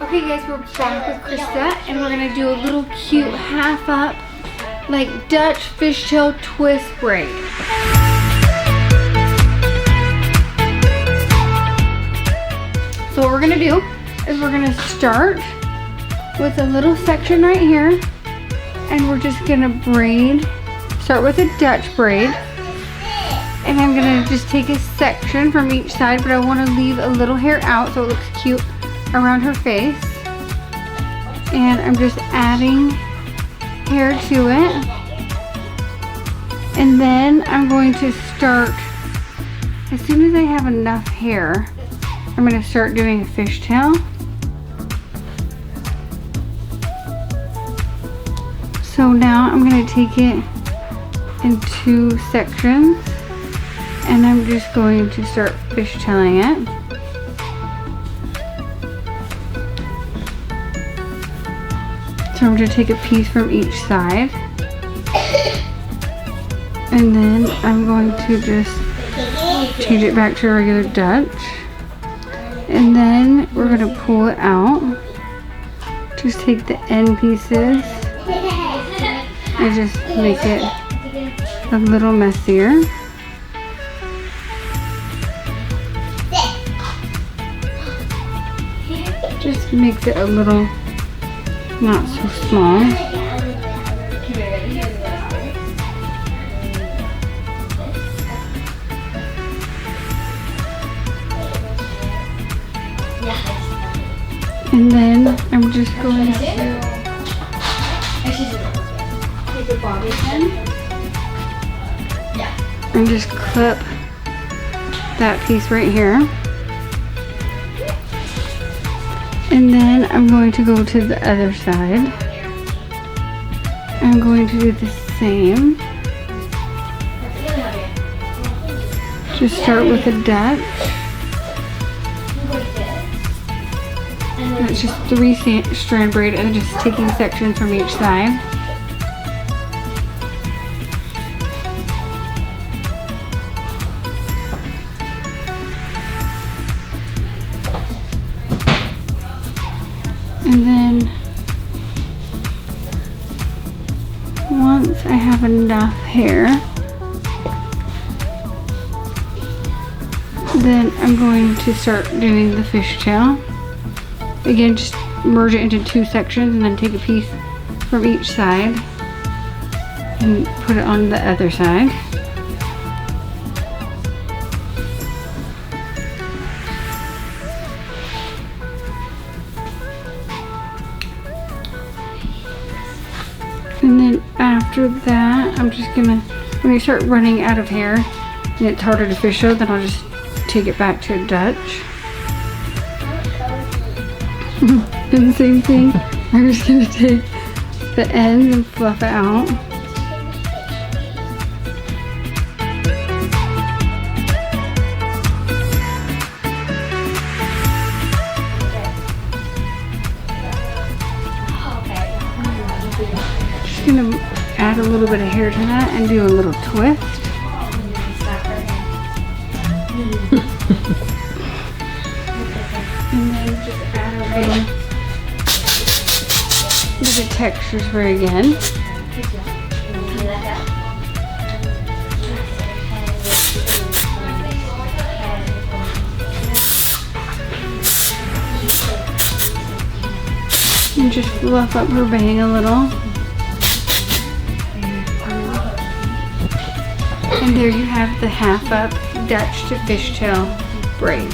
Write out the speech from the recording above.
Okay guys, we're back with Krista and we're gonna do a little cute half up, like Dutch fishtail twist braid. So what we're gonna do is we're gonna start with a little section right here and we're just gonna braid, start with a Dutch braid. And I'm gonna just take a section from each side, but I wanna leave a little hair out so it looks cute around her face. And I'm just adding hair to it. And then I'm going to start, as soon as I have enough hair, I'm gonna start doing a fishtail. So now I'm gonna take it in 2 sections. And I'm just going to start fishtailing it. So I'm going to take a piece from each side. And then I'm going to just change it back to a regular Dutch. And then we're going to pull it out. Just take the end pieces and just make it a little messier. Just makes it a little not so small. And then I'm just going to take a bobby pin and just clip that piece right here. And then I'm going to go to the other side. I'm going to do the same. Just start with a Dutch. And it's just 3-strand braid and just taking sections from each side. And then once I have enough hair, then I'm going to start doing the fishtail. Again, just merge it into 2 sections and then take a piece from each side and put it on the other side. And then after that, I'm just gonna, when I start running out of hair and it's harder to fish out, then I'll just take it back to a Dutch. And the same thing, I'm just gonna take the ends and fluff it out. Just gonna add a little bit of hair to that and do a little twist. And then just add a little bit of textures for again. And just fluff up her bang a little. And there you have the half up Dutch to fishtail braid.